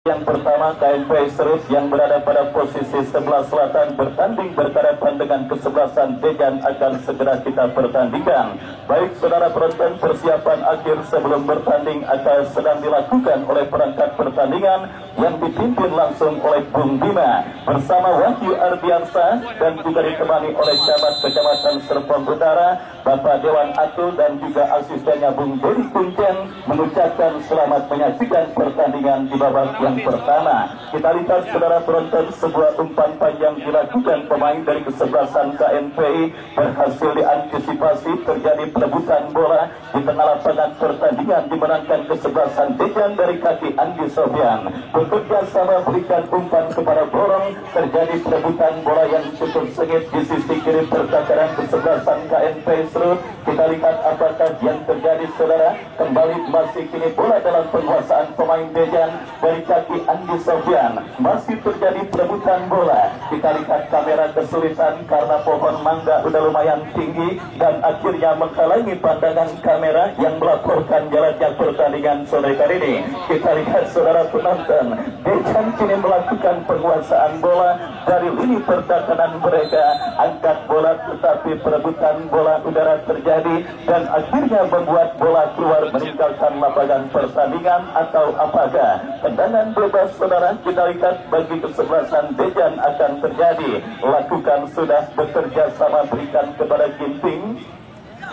Yang pertama KMP Serut yang berada pada posisi sebelah selatan bertanding berhadapan dengan kesebelasan Dejan akan segera kita pertandingkan. Baik saudara penonton, persiapan akhir sebelum bertanding akan sedang dilakukan oleh perangkat pertandingan yang dipimpin langsung oleh Bung Bima bersama Wahyu Ardiansa dan juga ditemani oleh Camat Kecamatan Serpong Utara Bapak Dewan Atul dan juga asistennya Bung Dedi Kuncen mengucapkan selamat menyaksikan pertandingan di babak yang pertama. Kita lihat saudara penonton, sebuah umpan panjang dilakukan pemain dari kesebelasan KNPI berhasil diantisipasi, terjadi perebutan bola di tengah lapangan pertandingan dimenangkan kesebelasan Dejan dari kaki Andi Sofian. Bekerja sama berikan umpan kepada Borong, terjadi perebutan bola yang cukup sengit di sisi kiri pertahanan kesebelasan KNPI Serut. Kita lihat apakah yang terjadi saudara. Kembali masih kini bola dalam penguasaan pemain Dejan dari kaki Andi Sofian. Masih terjadi perebutan bola. Kita lihat kamera kesulitan karena pohon mangga udah lumayan tinggi dan akhirnya menghalangi pandangan kamera yang melaporkan jalannya pertandingan sore kali ini. Kita lihat saudara penonton, Dejan kini melakukan penguasaan bola dari lini pertahanan mereka, angkat bola tetapi perebutan bola udara terjadi dan akhirnya membuat bola keluar meninggalkan lapangan pertandingan. Atau apakah tendangan bebas saudara? Kita lihat bagi kesebelasan Dejan akan terjadi. Lakukan sudah bekerja sama berikan kepada Ginting.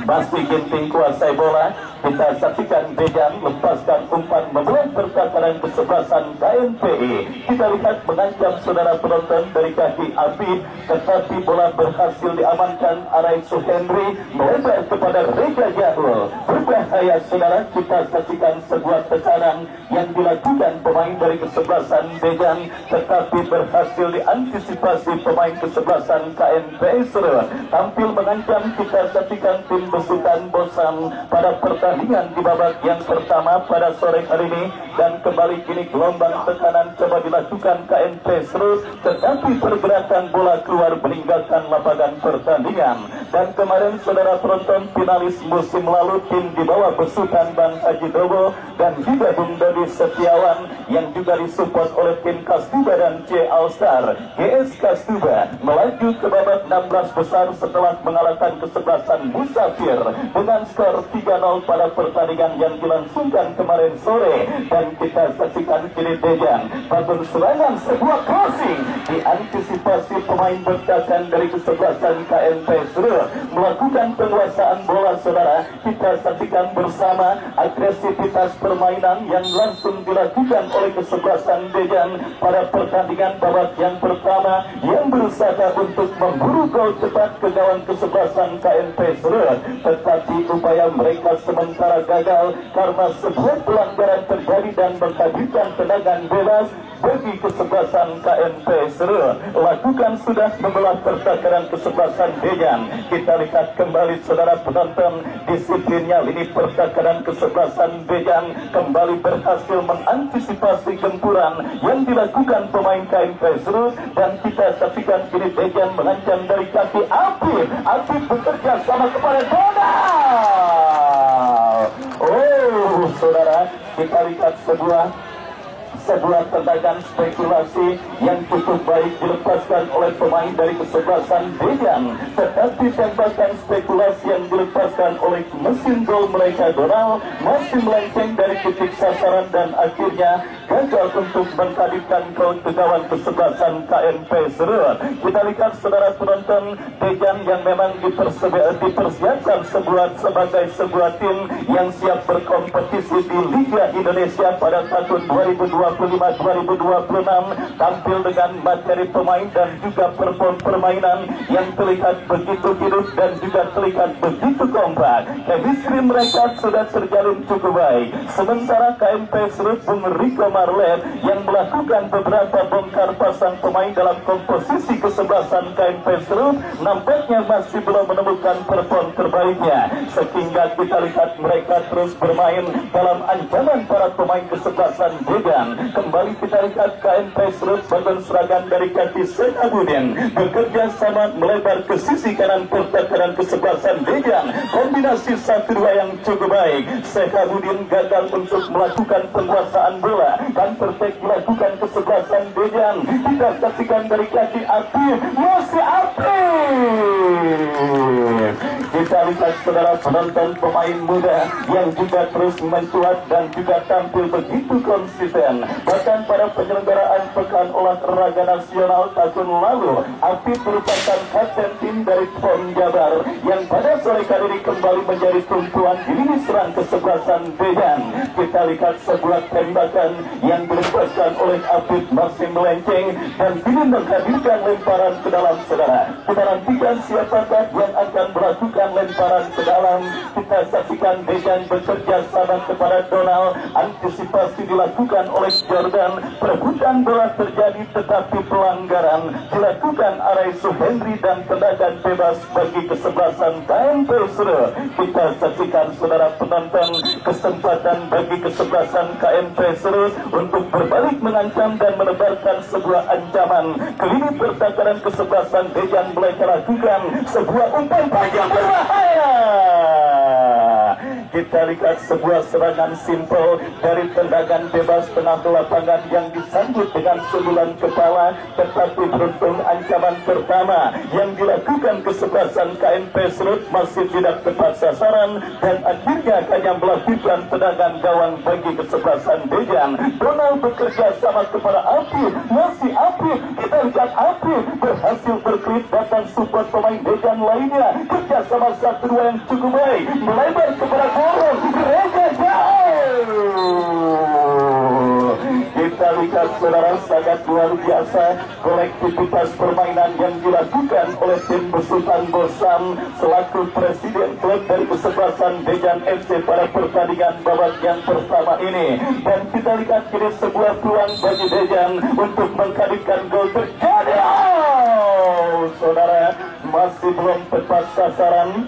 Masih Ginting kuasai bola. Kita saksikan Dejan lepaskan umpan membuat pertahanan kesebelasan KNPI. Kita lihat mengancam saudara penonton dari kaki Abid, tetapi bola berhasil diamankan Arai Suhendri melebar kepada Rega Jahul. Berbahaya saudara. Kita saksikan sebuah tekanan yang dilakukan pemain dari kesebelasan Dejan, tetapi berhasil diantisipasi pemain kesebelasan KNPI Serut. Tampil mengancam. Kita saksikan tim besutan bosan pada pertandingan di babak yang pertama pada sore hari ini, dan kembali kini gelombang tekanan coba dilakukan KNP Serut, tetapi pergerakan bola keluar meninggalkan lapangan pertandingan. Dan kemarin saudara penonton, finalis musim lalu tim di bawah besutan Bang Haji Dobo dan juga Bung Dodi Setiawan yang juga disupport oleh tim Kastuba dan C All-Star GS Kastuba melaju ke babak 16 besar setelah mengalahkan kesebelasan Musafir dengan skor 3-0 pada pertandingan yang dilangsungkan kemarin sore. Dan kita saksikan kini Dejan bangun serangan, sebuah crossing diantisipasi pemain bertahan dari kesebelasan KNP Serut melakukan penguasaan bola saudara. Kita saksikan bersama agresivitas permainan yang langsung dilakukan oleh kesebelasan Dejan pada pertandingan babak yang pertama yang berusaha untuk memburu gol cepat ke gawang kesebelasan KNP Serut, tetapi upaya mereka sementara gagal karena sebuah pelanggaran terjadi dan menghadirkan tendangan bebas bagi kesebelasan KNP Serut. Lakukan sudah membelah pertahanan kesebelasan Dejan. Kita lihat kembali saudara penonton, disiplinnya lini pertahanan kesebelasan Dejan kembali berhasil mengantisipasi gempuran yang dilakukan pemain KNP Serut. Dan kita saksikan kini Dejan mengancam dari kaki Apip. Apip bekerja sama kepada Donald. Oh saudara, kita lihat sebuah tendangan spekulasi yang cukup baik dilepaskan oleh pemain dari kesebelasan Dejan, tetapi tembakan spekulasi yang dilepaskan oleh mesin gol mereka Donald masih melenceng dari titik sasaran dan akhirnya gagal untuk menghadirkan gol ke gawang kesebelasan KNP Serut. Kita lihat saudara penonton, Dejan yang memang dipersiapkan sebagai sebuah tim yang siap berkompetisi di Liga Indonesia pada tahun 2025-2026, tampil dengan materi pemain dan juga perform permainan yang terlihat begitu hidup dan juga terlihat begitu kompak. Chemistry mereka sudah terjalin cukup baik. Sementara KNP Serut Bung Rico Marlet yang melakukan beberapa bongkar pasang pemain dalam komposisi kesebelasan KNP Serut nampaknya masih belum menemukan perform terbaiknya, sehingga kita lihat mereka terus bermain dalam ancaman para pemain kesebelasan Dejan. Kembali kita lihat KNP Serut bangun serangan dari kaki Sekabudin bekerja sama melebar ke sisi kanan pertahanan kesebelasan Dejan. Kombinasi 1-2 yang cukup baik. Sekabudin gagal untuk melakukan penguasaan bola counter attack dilakukan kesebelasan Dejan. Kita saksikan dari kaki Aktif, masih Aktif. Kita lihat saudara penonton pemain muda yang juga terus mencuat dan juga tampil begitu konsisten. Bahkan pada penyelenggaraan Pekan Olahraga Nasional tahun lalu, Aktif merupakan kapten tim dari PON Jabar yang pada sore kali ini kembali menjadi tumpuan di lini serang kesebelasan Dejan. Kita lihat sebuah tembakan yang dilepaskan oleh Aktif masih melenceng dan kini menghadirkan lemparan ke dalam saudara. Kita nantikan siapakah yang akan melakukan lemparan ke dalam. Kita saksikan Dejan bekerja sama kepada Donald. Antisipasi dilakukan oleh Jordan. Perebutan bola terjadi tetapi pelanggaran dilakukan Arai Suhendri dan tendangan bebas bagi kesebelasan KMP Suru. Kita saksikan saudara penonton kesempatan bagi kesebelasan KMP Suru untuk berbalik mengancam dan menebarkan sebuah ancaman ke lini pertahanan kesebelasan Dejan. Mereka lakukan sebuah umpan panjang berbahaya. Kita lihat sebuah serangan simpel dari tendangan bebas tengah lapangan yang disambut dengan sundulan kepala, tetapi beruntung ancaman pertama yang dilakukan kesebelasan KMP Serut masih tidak tepat sasaran dan akhirnya hanya melakukan tendangan gawang bagi kesebelasan Dejan. Donald bekerja sama kepada Apil, masih Apil. Kita lihat Apil berhasil berklit datang support pemain Dejan lainnya. Kerjasama 1-2 yang cukup baik, melebar kepada Borong, Reza jauh. Kita lihat saudara sangat luar biasa kolektivitas permainan yang dilakukan oleh tim besutan Bosam selaku presiden klub dari kesebelasan Dejan FC pada pertandingan babak yang pertama ini. Dan kita lihat kini sebuah peluang bagi Dejan untuk menghadirkan gol terjadi. Oh, saudara, masih belum tepat sasaran.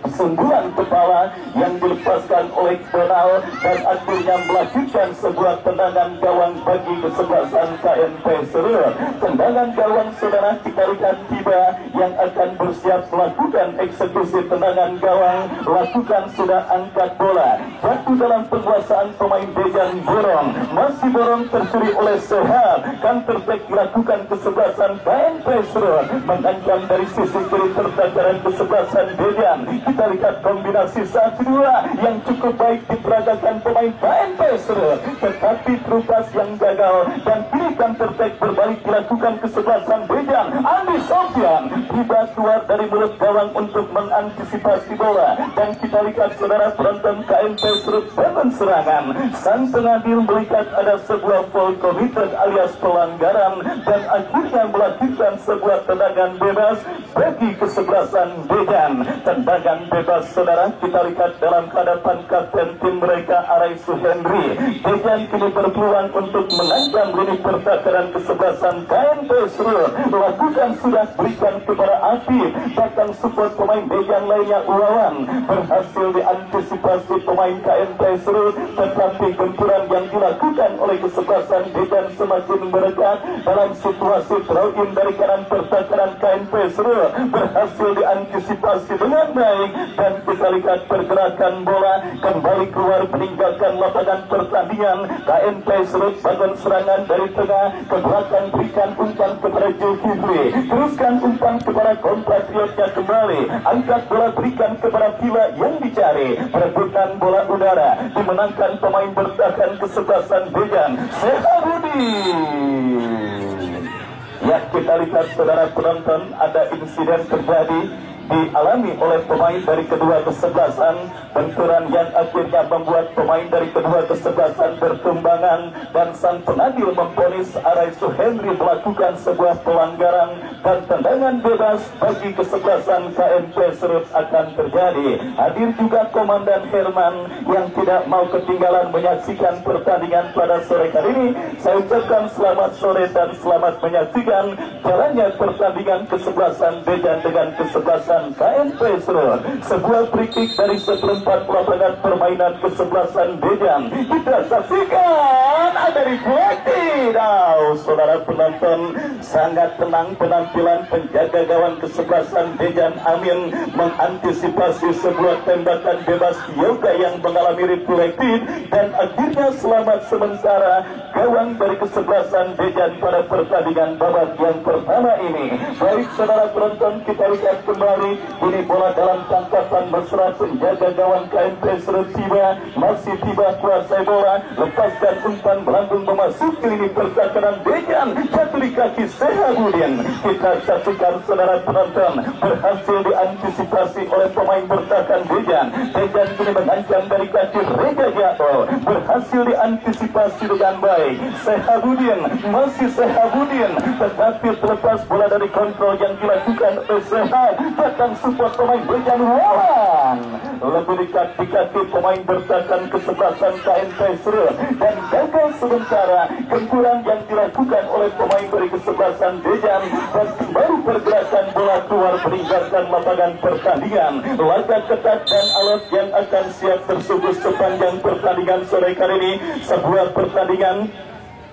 Sundulan kepala yang dilepaskan oleh Donald dan akhirnya melakukan sebuah tendangan gawang bagi kesebelasan KMP Serut. Tendangan gawang saudara kita lihat tiba yang akan bersiap melakukan eksekusi tendangan gawang, lakukan sudah angkat bola. Jatuh dalam penguasaan pemain Dejan Borong, masih Borong tercuri oleh Sehat. Counter attack dilakukan kesebelasan KMP Serut, mengancam dari sisi kiri pertahanan kesebelasan Dejan. Kita lihat kombinasi 1-2 yang cukup baik diperagakan pemain KMP Serut, tetapi Trupas yang gagal dan kini counter attack berbalik dilakukan kesebelasan Dejan. Andi Sofyan tiba keluar dari mulut gawang untuk mengantisipasi bola dan kita lihat saudara penonton KMP Serut bangun serangan. Sang pengadil melihat ada sebuah foul committed alias pelanggaran dan akhirnya melakukan sebuah tendangan bebas bagi kesebelasan Dejan. Tendangan bebas saudara kita lihat dalam hadapan kapten tim mereka Arai Suhendri. Dejan kini berpeluang untuk mengancam lini pertahanan kesebelasan KMP Serut. Lakukan sudah berikan kepada Api, datang support pemain Dejan lainnya Uwawan. Berhasil diantisipasi pemain KMP Serut, tetapi benturan yang dilakukan oleh kesebelasan Dejan semakin mendekat dalam situasi throw in dari kanan pertahanan KMP Serut. Berhasil diantisipasi dengan baik dan kita lihat pergerakan bola kembali keluar meninggalkan lapangan pertandingan. KMP Serut bangun serangan dari tengah ke belakang, berikan umpan kepada Zulkifli, teruskan umpan kepada kompatriotnya kembali, angkat bola berikan kepada Pila yang dicari. Perebutan bola udara dimenangkan pemain bertahan kesebelasan Dejan Sehabudi. Ya, kita lihat saudara penonton ada insiden terjadi dialami oleh pemain dari kedua kesebelasan, benturan yang akhirnya membuat pemain dari kedua kesebelasan bertumbangan dan sang pengadil memvonis Arai Suhendri melakukan sebuah pelanggaran dan tendangan bebas bagi kesebelasan KMP Serut akan terjadi. Hadir juga Komandan Herman yang tidak mau ketinggalan menyaksikan pertandingan pada sore kali ini. Saya ucapkan selamat sore dan selamat menyaksikan jalannya pertandingan kesebelasan Dejan dengan kesebelasan KMP Serut. Sebuah free kick dari seperempat lapangan permainan kesebelasan Dejan. Kita saksikan ada refleksi. saudara penonton. Sangat tenang penampilan penjaga gawang kesebelasan Dejan Amin mengantisipasi sebuah tembakan bebas yoga yang mengalami reflektif, dan akhirnya selamat sementara gawang dari kesebelasan Dejan pada pertandingan babak yang pertama ini. Baik saudara penonton, kita lihat kembali ini bola dalam tangkapan mesra penjaga gawang KMP Serut tiba, masih tiba kuasai bola, lepaskan umpan melambung memasuki lini pertahanan Dejan, jatuh di kaki Sehabudin. Kita saksikan saudara penonton, berhasil diantisipasi oleh pemain bertahan Dejan. Dejan kini mengancam dari kaki Rega Jato, berhasil diantisipasi dengan baik. Sehabudin, masih Sehabudin, tetapi terlepas bola dari kontrol yang dilakukan oleh Sehab. Datang support pemain Dejan Wawan, lebih dekat di kaki pemain bertahan kesebelasan KMP Serut, dan gagal sementara gempuran yang dilakukan oleh pemain dari kesebelasan Dejan, dan kembali pergerakan bola keluar meninggalkan lapangan pertandingan. Laga ketat dan alot yang akan siap tersugus sepanjang pertandingan sore kali ini, sebuah pertandingan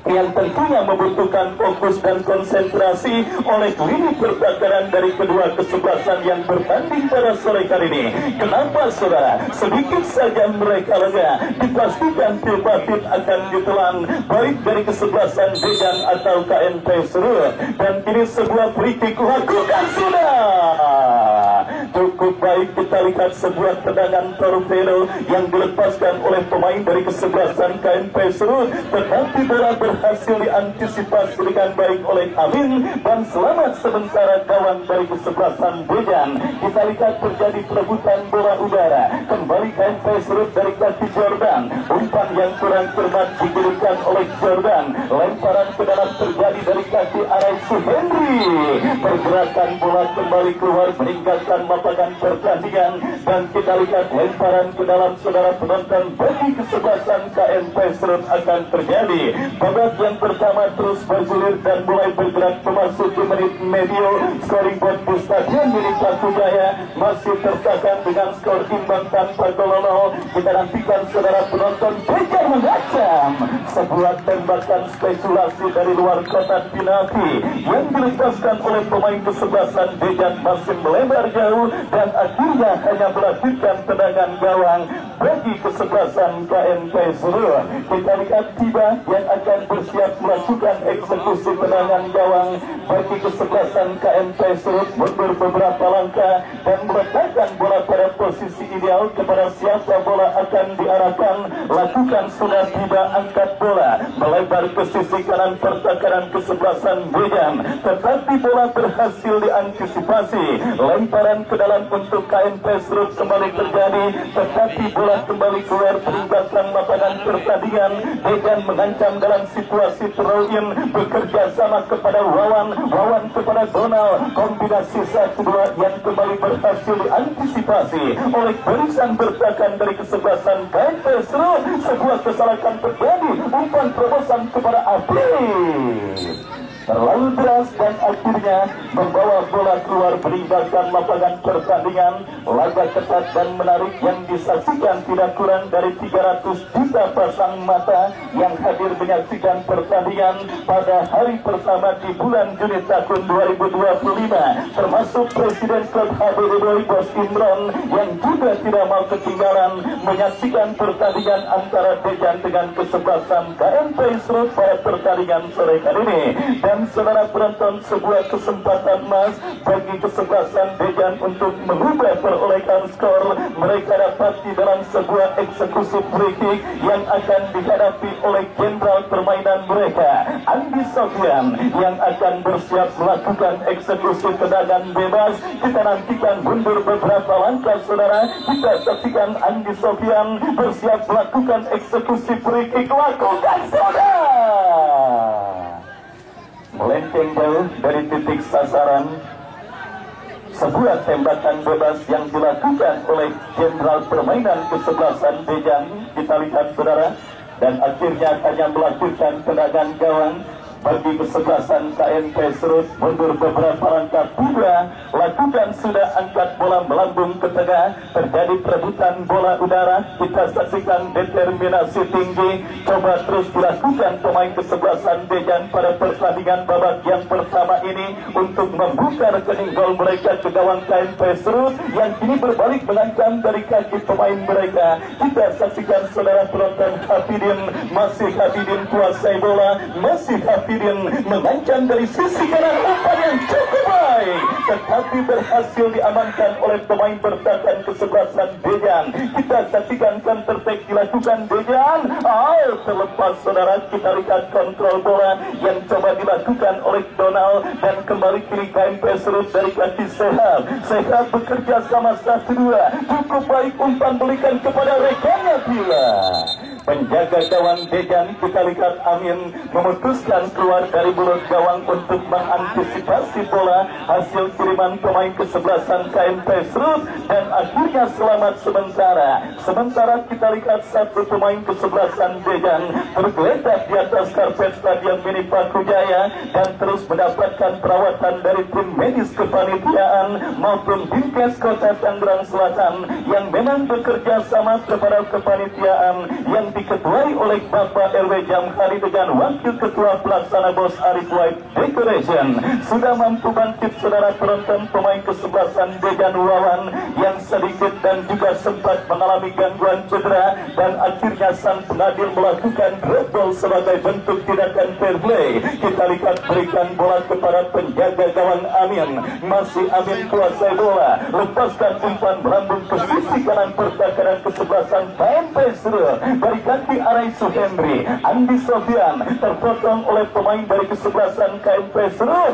yang tentunya membutuhkan fokus dan konsentrasi oleh lini pertahanan dari kedua kesebelasan yang bertanding pada sore kali ini. Kenapa saudara? Sedikit saja mereka lega, dipastikan Pilpatit akan ditelan baik dari kesebelasan Dejan atau KMP Serut, dan kini sebuah free kick lakukan sudah cukup baik. Kita lihat sebuah tendangan torpedo yang dilepaskan oleh pemain dari kesebelasan KMP Serut, tetapi bola berhasil diantisipasi dengan baik oleh Amin, dan selamat sementara gawang dari kesebelasan Dejan. Kita lihat terjadi perebutan bola udara, kembali KMP Serut dari kaki Jordan, umpan yang kurang cermat dikirimkan oleh Jordan, lemparan ke dalam terjadi dari kaki Arai Suhendri, pergerakan bola kembali keluar meninggalkan lapangan pertandingan, dan kita lihat lemparan ke dalam saudara penonton bagi kesebelasan KMP Serut akan terjadi. Babak yang pertama terus bergulir dan mulai bergerak memasuki menit medio. Scoring board di Stadion Milik Paku Jaya masih tertekan dengan skor imbang tanpa gol. Kita nantikan saudara penonton Dejan mengacam sebuah tembakan spekulasi dari luar kotak penalti yang dilepaskan oleh pemain kesebelasan Dejan, masih melebar jauh dan akhirnya hanya melahirkan tendangan gawang bagi kesebelasan KMP Serut. Kita lihat tiba yang akan bersiap melakukan eksekusi tendangan gawang bagi kesebelasan KMP Serut, mundur beberapa langkah dan meletakkan bola pada posisi ideal kepada siapa bola akan diarahkan. Lakukan sudah tiba, angkat bola melebar ke sisi kanan pertahanan kesebelasan Dejan, tetapi bola berhasil diantisipasi. Lemparan ke dalam untuk KMP Serut kembali terjadi, tetapi bola kembali keluar meninggalkan lapangan pertandingan. Dejan mengancam dalam situasi throw-in, bekerja sama kepada Wawan kepada Donald, kombinasi 1-2 yang kembali berhasil diantisipasi oleh barisan bertahan dari kesebelasan KMP Serut. Sebuah kesalahan terjadi, umpan terobosan kepada Afif terlalu deras dan akhirnya membawa bola keluar meninggalkan lapangan pertandingan. Laga ketat dan menarik yang disaksikan tidak kurang dari 300 juta pasang mata yang hadir menyaksikan pertandingan pada hari pertama di bulan Juni tahun 2025, termasuk Presiden Klub HBD Bos Imron yang juga tidak mau ketinggalan menyaksikan pertandingan antara Dejan dengan kesebelasan KMP Serut pada pertandingan sore kali ini. Dan saudara penonton, sebuah kesempatan emas bagi kesebelasan Dejan untuk mengubah perolehan skor. Mereka dapati dalam sebuah eksekusi free kick yang akan dihadapi oleh jenderal permainan mereka, Andi Sofian, yang akan bersiap melakukan eksekusi tendangan bebas. Kita nantikan mundur beberapa langkah saudara, kita saksikan Andi Sofian bersiap melakukan eksekusi free kick. Lakukan saudara, melenceng jauh dari titik sasaran. Sebuah tembakan bebas yang dilakukan oleh jenderal permainan kesebelasan Dejan. Kita lihat saudara, dan akhirnya hanya melakukan tendangan gawang bagi kesebelasan KMP Serut. Mundur beberapa langkah pula, lakukan sudah angkat bola melambung ke tengah, terjadi perebutan bola udara. Kita saksikan determinasi tinggi, coba terus dilakukan pemain kesebelasan Dejan pada pertandingan babak yang pertama ini untuk membuka rekening gol mereka ke gawang KMP Serut yang kini berbalik mengancam dari kaki pemain mereka. Kita saksikan saudara penonton, Hafidin, masih Hafidin kuasai bola, masih Hafidin mengancam dari sisi kanan, umpan yang cukup baik tetapi berhasil diamankan oleh pemain bertahan kesebelasan Dejan. Kita saksikan counter attack dilakukan Dejan, terlepas saudara. Kita lihat kontrol bola yang coba dilakukan oleh Donald dan kembali kiri KMP Serut dari kaki Sehat bekerja sama 1-2, cukup baik, umpan berikan kepada rekannya pula. Penjaga gawang Dejan, kita lihat Amin memutuskan keluar dari mulut gawang untuk mengantisipasi bola hasil kiriman pemain kesebelasan KMP Serut dan akhirnya selamat sementara. Sementara kita lihat satu pemain kesebelasan Dejan tergeletak di atas karpet Stadion Mini Pakujaya dan terus mendapatkan perawatan dari tim medis kepanitiaan maupun Dinkes Kota Tangerang Selatan yang memang bekerja sama kepada kepanitiaan yang diketuai oleh Bapak RW Jamhari dengan Wakil Ketua Pelaksana Bos Arif White Decoration. Sudah mampu bangkit saudara penonton pemain kesebelasan Dejan Wawan yang sedikit dan juga sempat mengalami gangguan cedera dan akhirnya sang pengadil melakukan drop ball sebagai bentuk tindakan fair play. Kita lihat berikan bola kepada penjaga gawang Amin, masih Amin kuasai bola, lepaskan umpan melambung ke sisi kanan pertahanan kesebelasan KMP Serut dari kaki Arai Suhendri. Andi Sofian terpotong oleh pemain dari kesebelasan KMP Serut.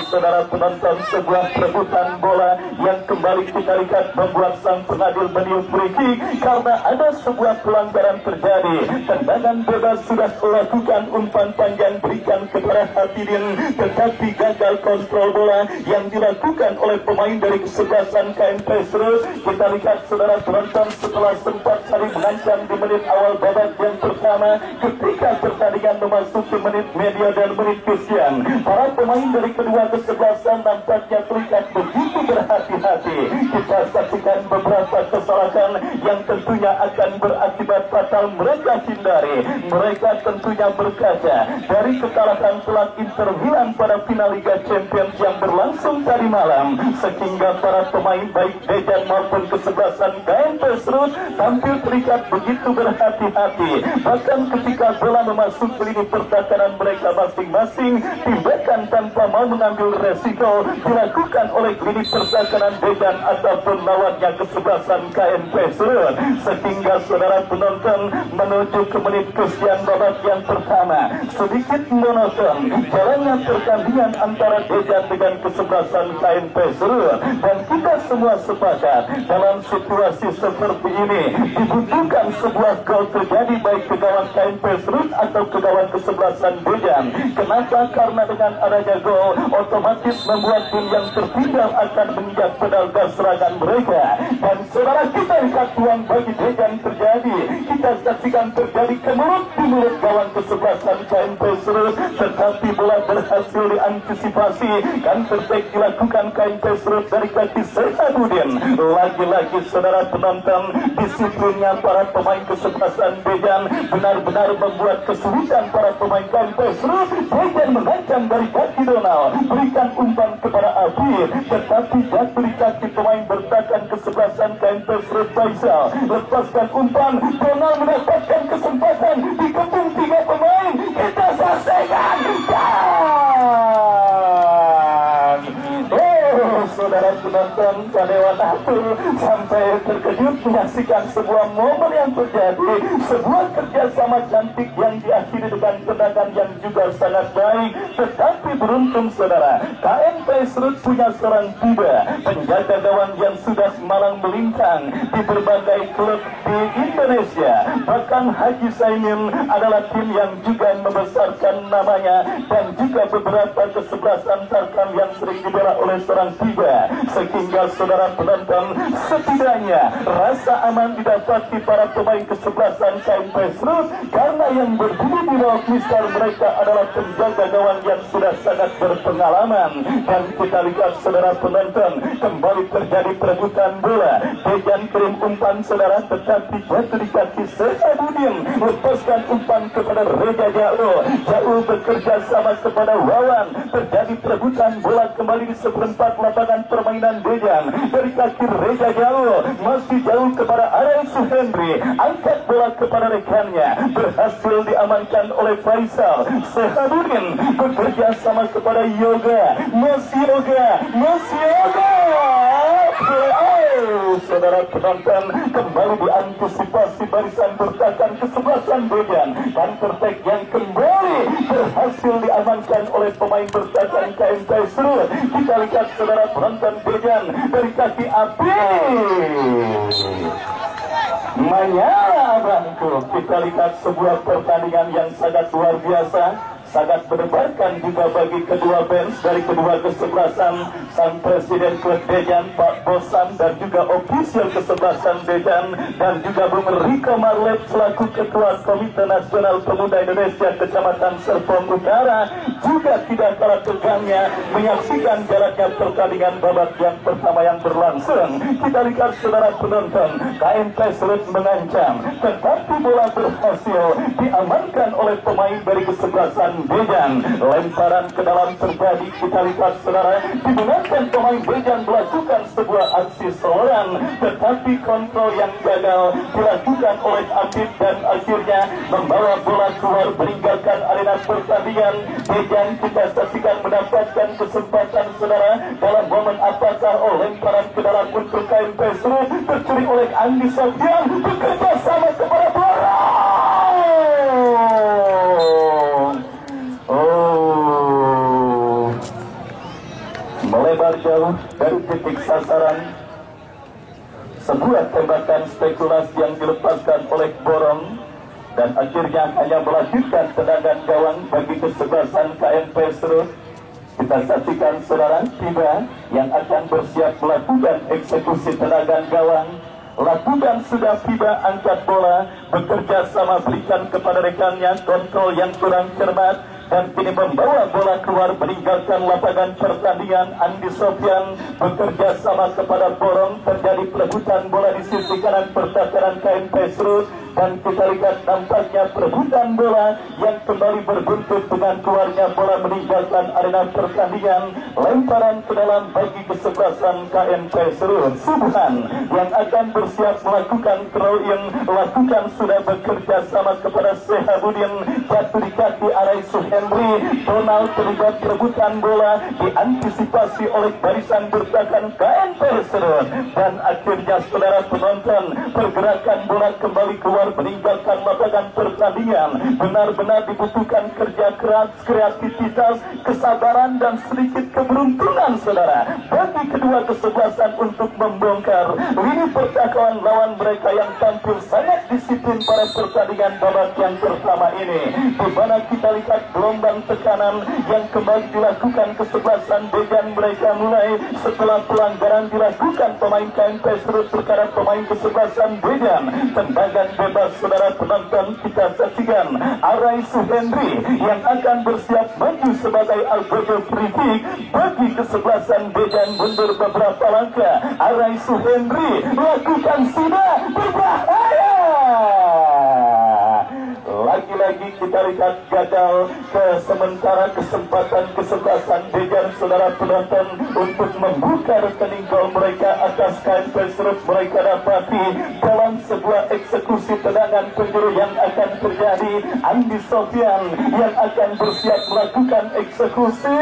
Saudara penonton, sebuah perebutan bola yang kembali kita lihat membuat sang pengadil meniup free kick karena ada sebuah pelanggaran terjadi. Tendangan bebas sudah melakukan, umpan panjang berikan kepada Hafidin tetapi gagal kontrol bola yang dilakukan oleh pemain dari kesebelasan KMP Serut. Kita lihat saudara penonton, setelah sempat saling mengancam di menit awal babak yang pertama, ketika pertandingan memasuki menit media dan menit kesian, para pemain dari kedua kesebelasan nampaknya terlihat begitu berhati-hati. Kita saksikan beberapa kesalahan yang tentunya akan berakibat fatal mereka hindari. Mereka tentunya berkaca dari kekalahan telak Inter Milan pada final Liga Champions yang berlangsung tadi malam, sehingga para pemain baik Dejan maupun kesebelasan KMP Serut tampil terlihat begitu berhati-hati. Bahkan ketika bola memasuki lini pertahanan mereka masing-masing, tindakan tanpa mau mengambil resiko dilakukan oleh lini pertahanan Dejan ataupun lawannya kesebelasan KMP Serut, sehingga saudara penonton menuju ke menit kesian babak yang pertama sedikit monoton jalannya pertandingan antara Dejan dengan kesebelasan KMP Serut, dan kita semua sepakat dalam situasi seperti ini dibutuhkan sebuah gol terjadi baik ke gawang KMP Serut atau ke gawang kesebelasan Dejan. Kenapa? Karena dengan adanya gol otomatis membuat tim yang tertinggal akan menginjak pedal gas serangan mereka. Dan saudara, kita lihat peluang bagi Dejan terjadi. Kita saksikan terjadi ke mulut gawang kesebelasan KMP Serut, tetapi bola berhasil diantisipasi dan terbaik dilakukan KMP Serut dari kaki Sehabudin. Lagi-lagi saudara penonton, disiplinnya para pemain kesebelasan Dejan benar-benar membuat kesulitan para pemain KMP Serut. Dejan mengancam dari kaki Donald, berikan umpan kepada Afir, tetapi jatuh di kaki pemain bertahan kesebelasan KMP Serut Faisal. Lepaskan umpan, Donald mendapatkan kesempatan dikepung 3 pemain. Kita saksikan saudara penonton, Kadewan Atur sampai terkejut menyaksikan sebuah momen yang terjadi, sebuah kerjasama cantik yang diakhiri dengan tendangan yang juga sangat baik. Tetapi beruntung saudara, KMP Serut punya seorang tiba penjaga gawang yang sudah malang melintang di berbagai klub di Indonesia. Bahkan Haji Saimin adalah tim yang juga membesarkan namanya dan juga beberapa kesebelasan Tarkam yang sering dibela oleh seorang tiba. sehingga saudara penonton setidaknya rasa aman didapati para pemain kesebelasan KMP Serut karena yang berdiri di bawah misal mereka adalah penjaga gawang yang sudah sangat berpengalaman. Dan kita lihat saudara penonton, kembali terjadi perebutan bola. Dejan kirim umpan saudara, tetapi jatuh di kaki Sehabudin, lepaskan umpan kepada Reja Jauh. Jauh bekerja sama kepada Wawan, terjadi perebutan bola kembali di seperempat lapangan permainan Dejan. Dari kaki Reja Jauh, masih jauh kepada Arai Suhendri, angkat bola kepada rekannya, berhasil diamankan oleh Faisal. Sehabudin bekerja sama kepada Yoga, masih Yoga. Saudara penonton, kembali diantisipasi barisan bertahan kesebelasan Dejan, dan tertek yang kembali berhasil diamankan oleh pemain bertahan KMP Serut. Kita lihat saudara penonton, Dejan dari kaki Api menyala abangku. Kita lihat sebuah pertandingan yang sangat luar biasa, sangat mendebarkan juga bagi kedua bench dari kedua kesebelasan. Sang Presiden Klub Dejan Pak Bosan dan juga ofisial kesebelasan Dejan, dan juga Bung Riko Marlet selaku Ketua Komite Nasional Pemuda Indonesia Kecamatan Serpong Utara juga tidak kalah tegangnya menyaksikan jalannya pertandingan babak yang pertama yang berlangsung. Kita lihat saudara penonton, KMP Serut mengancam, tetapi bola berhasil diamankan oleh pemain dari kesebelasan Dejan. Lemparan ke dalam terjadi, kita lihat saudara, digunakan pemain Dejan melakukan sebuah aksi seorang, tetapi kontrol yang gagal dilakukan oleh Apit dan akhirnya membawa bola keluar meninggalkan arena pertandingan. Dejan kita saksikan mendapatkan kesempatan saudara dalam momen apakah lemparan ke dalam untuk KMP Serut tercuri oleh Andi Sofian, bekerja sama kepada bola. Melebar jauh dari titik sasaran. Sebuah tembakan spekulasi yang dilepaskan oleh Borong, dan akhirnya hanya melahirkan tendangan gawang bagi kesebelasan KMP Serut. Kita saksikan saudara tiba yang akan bersiap melakukan eksekusi tendangan gawang. Lakukan sudah tiba, angkat bola, bekerja sama berikan kepada rekannya, kontrol yang kurang cermat, dan kini membawa bola keluar meninggalkan lapangan pertandingan. Andi Sofian bekerja sama kepada Borong, terjadi perebutan bola di sisi kanan pertahanan KMP Serut, dan kita lihat nampaknya perebutan bola yang kembali berbuntut dengan keluarnya bola meninggalkan arena pertandingan. Lemparan ke dalam bagi kesebelasan KMP Serut. Subhan yang akan bersiap melakukan throwing, lakukan sudah bekerja sama kepada Sehabudin, jatuh di kaki Arai Suhendri. Donald terlibat perebutan bola, diantisipasi oleh barisan bertahan KMP Serut, dan akhirnya saudara penonton, pergerakan bola kembali keluar meninggalkan lapangan pertandingan. Benar-benar dibutuhkan kerja keras, kreativitas, kesabaran, dan sedikit keberuntungan saudara bagi kedua kesebelasan untuk membongkar lini pertahanan lawan mereka yang tampil sangat disiplin pada pertandingan babak yang pertama ini, di mana kita lihat gelombang tekanan yang kembali dilakukan kesebelasan Dejan. Mereka mulai setelah pelanggaran dilakukan pemain KMP Serut terhadap pemain kesebelasan Dejan. Tendangan bebas saudara penonton, kita saksikan Arai Suhendri yang akan bersiap maju sebagai algojo free kick bagi kesebelasan Dejan. Mundur beberapa langkah, Arai Suhendri lakukan sudah berbahaya. Lagi-lagi kita lihat gagal ke sementara kesempatan kesebelasan Dejan saudara penonton untuk membuka rekening gol mereka atas KMP Serut. Mereka dapati dalam sebuah eksekusi tendangan penjuru yang akan terjadi. Andi Sofian yang akan bersiap melakukan eksekusi.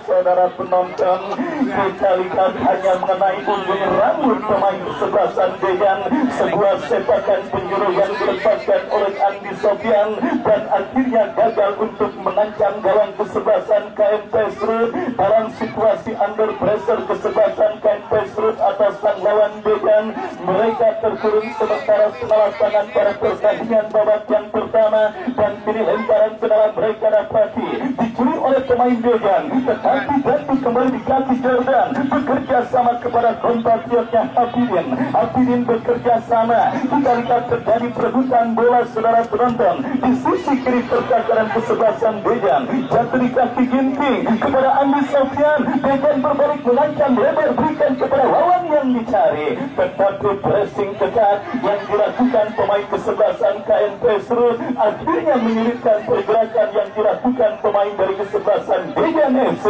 Saudara penonton, kita lihat hanya mengenai ujung rambut pemain kesebelasan Dejan. Sebuah sepakan penjuru yang dilepaskan oleh Andi Sofian, dan akhirnya gagal untuk mengancam gawang kesebelasan KMP Serut dalam situasi under pressure kesebelasan KMP Serut Surut atas sang lawan Dejan. Mereka terkurung sementara setelah tangan pada pertandingan babak yang pertama, dan kini lemparan ke dalam mereka dapati dicuri oleh pemain Dejan, tetapi ganti kembali di kaki Jordan, bekerja sama kepada kompatriotnya Hafidin bekerja sama. Kita lihat terjadi perebutan bola saudara penonton di sisi kiri pertahanan kesebelasan Dejan, jatuh di kaki Ginting kepada Andi Sofian. Dejan berbalik mengancam lebar berikan kepada lawan yang dicari, tetapi pressing ketat yang dilakukan pemain kesebelasan KNP Serut akhirnya menyulitkan pergerakan yang dilakukan pemain dari kesebelasan Dejan FC.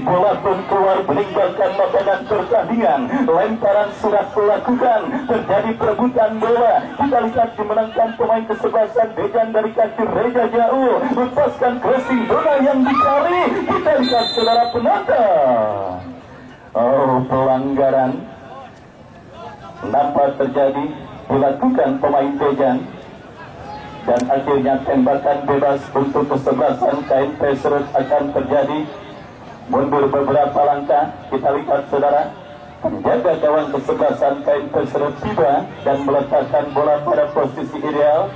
Bola pun keluar meninggalkan lapangan pertandingan. Lemparan sudah dilakukan, terjadi perebutan bola. Kita lihat dimenangkan pemain kesebelasan Dejan dari kaki Reja jauh, lepaskan crossing bola yang dicari. Kita lihat saudara penonton, pelanggaran nampak terjadi dilakukan pemain Dejan, dan akhirnya tembakan bebas untuk kesebelasan KNP Serut akan terjadi. Mundur beberapa langkah, kita lihat saudara, penjaga gawang kesebelasan KNP Serut tiba dan meletakkan bola pada posisi ideal.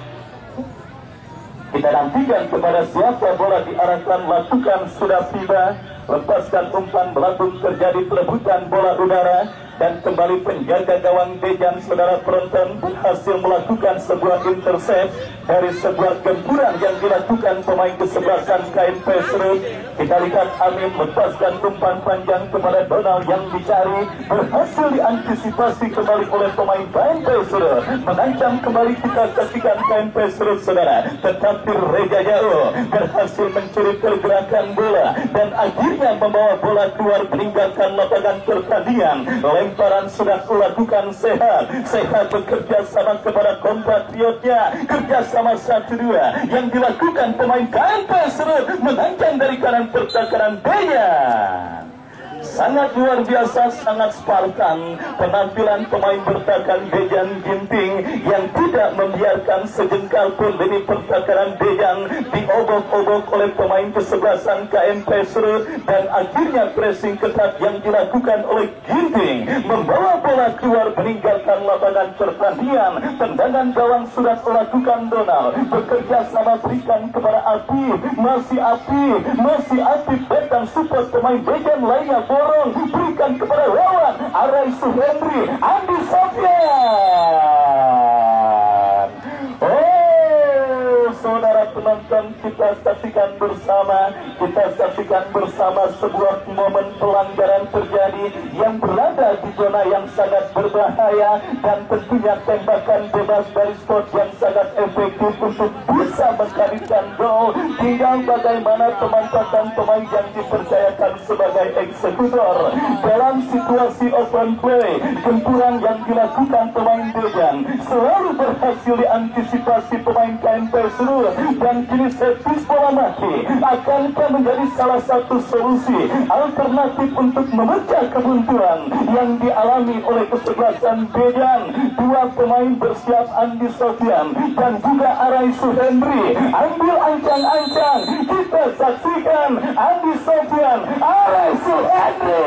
Kita nantikan kepada siapa bola diarahkan, lakukan sudah tiba, lepaskan umpan melambung, terjadi perebutan bola udara, dan kembali penjaga gawang Dejan saudara penonton berhasil melakukan sebuah intercept dari sebuah gempuran yang dilakukan pemain kesebelasan KNP Serut. Kita lihat Amin lepaskan umpan panjang kepada Donald yang dicari, berhasil diantisipasi kembali oleh pemain KNP Serut, mengancam kembali. Kita saksikan KNP Serut saudara, tetapi Reja jauh berhasil mencuri pergerakan bola dan akhirnya membawa bola keluar meninggalkan lapangan pertandingan. Lemparan sudah dilakukan Sehat bekerja sama kepada kompatriotnya, kerjasama 1-2 yang dilakukan pemain KNP Serut mengancam dari kanan pertahanan Dejan. Sangat luar biasa, sangat Spartan penampilan pemain bertahan Dejan Ginting yang tidak membiarkan sejengkal pun lini pertahanan Dejan diobok-obok oleh pemain kesebelasan KNP Serut, dan akhirnya pressing ketat yang dilakukan oleh Ginting membawa bola keluar meninggalkan lapangan pertandingan. Tendangan gawang sudah dilakukan Donald, bekerja sama berikan kepada Apip, masih Apip datang support pemain Dejan lainnya, borong berikan kepada lawan Arai Suhendri, Andi Sofian. Saudara penonton, kita saksikan bersama sebuah momen pelanggaran terjadi yang berada di zona yang sangat berbahaya, dan tentunya tembakan bebas dari spot yang sangat efektif untuk bisa menghadirkan gol. Tinggal bagaimana pemanfaatan pemain yang dipercayakan sebagai eksekutor dalam situasi open play. Gempuran yang dilakukan pemain Dejan selalu berhasil diantisipasi pemain KNP Serut, dan kini servis bola mati akankah menjadi salah satu solusi alternatif untuk memecah kebuntuan yang dialami oleh kesebelasan Dejan. Dua pemain bersiap, Andi Sofian dan juga Arai Suhendri, ambil ancang-ancang. Kita saksikan Andi Sofian, Arai Suhendri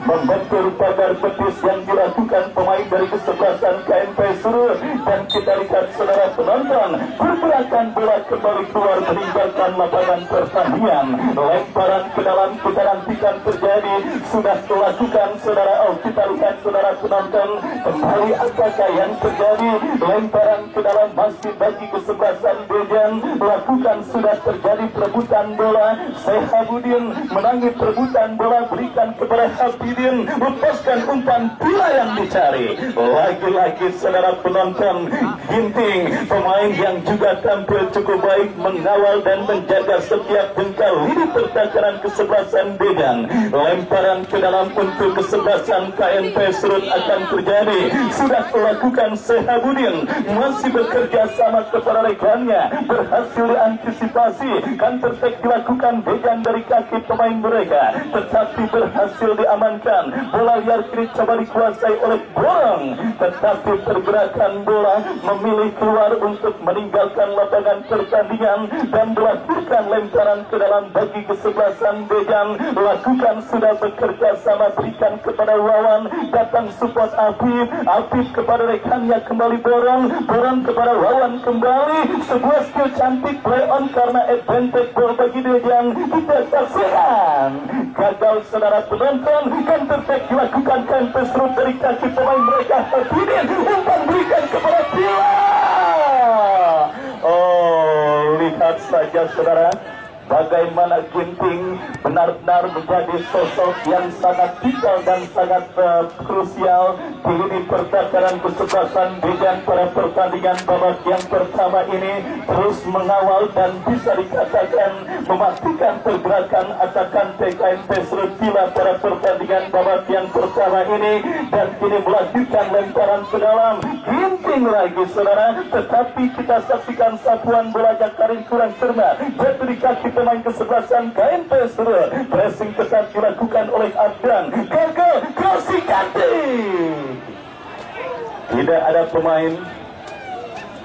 membentur pagar betis yang dilakukan pemain dari kesebelasan KNP Serut, dan kita lihat saudara penonton, pergerakan bola kembali keluar meninggalkan lapangan pertandingan. Lemparan ke dalam kita nantikan terjadi, sudah dilakukan saudara. Kita lihat saudara penonton, kembali apakah yang terjadi. Lemparan ke dalam masih bagi kesebelasan Dejan, lakukan sudah terjadi perebutan bola. Sehabudin menangi perebutan bola, berikan kepada Hafidin, lepaskan umpan bila yang dicari. Lagi-lagi saudara penonton, Ginting pemain yang juga tampil cukup baik mengawal dan menjaga setiap jengkal lini pertahanan kesebelasan Dejan. Lemparan ke dalam untuk kesebelasan KNP Serut akan terjadi, sudah dilakukan Sehabudin, masih bekerja sama kepada rekannya, berhasil diantisipasi. Counter attack dilakukan Dejan dari kaki pemain mereka, tetapi berhasil diamankan. Bola liar kiri coba dikuasai oleh Borong, tetapi pergerakan bola memilih keluar untuk meninggalkan lapangan pertandingan dan melakukan lemparan ke dalam bagi kesebelasan Dejan. Lakukan sudah bekerja sama, berikan kepada Wawan, datang support Afif kepada rekannya, kembali Boron kepada Wawan kembali, sebuah skill cantik play on karena advantage ball bagi Dejan. Kita saksikan gagal saudara penonton, counter attack dilakukan campus root dari kaki pemain mereka. Hafidin umpan berikan kepada Pila. Oh, lihat saja saudara, bagaimana Ginting benar-benar menjadi sosok yang sangat vital dan sangat krusial di lini pertahanan kesebelasan Dejan pada pertandingan babak yang pertama ini, terus mengawal dan bisa dikatakan memastikan pergerakan atakan TKMP Serutila pada pertandingan babak yang pertama ini, dan kini melanjutkan lemparan ke dalam. Ginting lagi saudara, tetapi kita saksikan sapuan bola Jakarin kurang cermat, jatuh di kaki pemain kesebelasan KMP Serut. Pressing ketat dilakukan oleh Abdan, gagal crossing cantik. Tidak ada pemain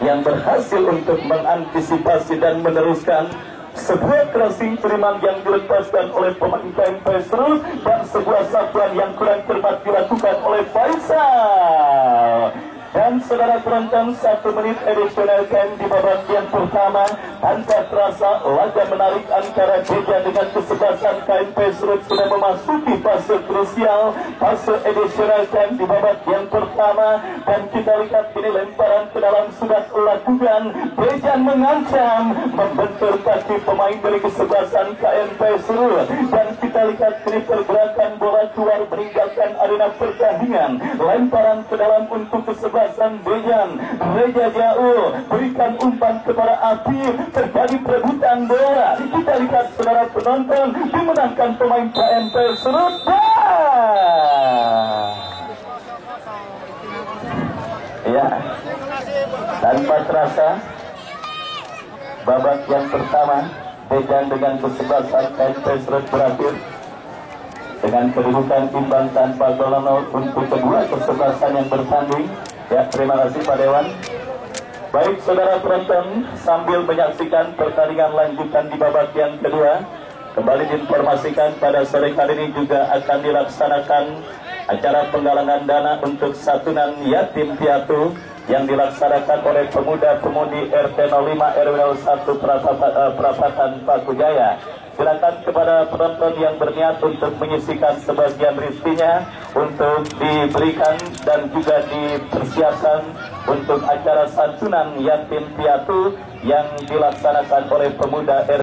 yang berhasil untuk mengantisipasi dan meneruskan sebuah crossing Periman yang dilepaskan oleh pemain KMP Serut, dan sebuah sapuan yang kurang cermat dilakukan oleh Faisal. Dan saudara penonton, 1 menit additional time di babak yang pertama, tanpa terasa laga menarik antara Dejan dengan kesebelasan KMP Serut sudah memasuki fase krusial, fase additional time di babak yang pertama, dan kita lihat ini lemparan ke dalam sudah dilakukan. Dejan mengancam membentur kaki pemain dari kesebelasan KMP Serut, dan kita lihat ini pergerakan bola keluar meninggalkan arena pertandingan. Lemparan ke dalam untuk kesebelasan Dejan, Reja jauh, berikan umpan kepada Afif, terjadi perebutan bola. Kita lihat saudara penonton, dimenangkan pemain KMP Serut. Ya, tanpa terasa babak yang pertama Dejan dengan kesebelasan KMP Serut berakhir dengan kedudukan imbang tanpa gol untuk kedua kesebelasan yang bertanding. Ya, terima kasih Pak Dewan. Baik saudara penonton, sambil menyaksikan pertandingan lanjutan di babak yang kedua, kembali diinformasikan pada sore hari ini juga akan dilaksanakan acara penggalangan dana untuk santunan yatim piatu yang dilaksanakan oleh pemuda-pemudi RT 05 RW 01 Perapatan Paku Jaya. Silakan kepada penonton yang berniat untuk menyisikan sebagian rezekinya untuk diberikan dan juga dipersiapkan untuk acara santunan yatim piatu yang dilaksanakan oleh pemuda RT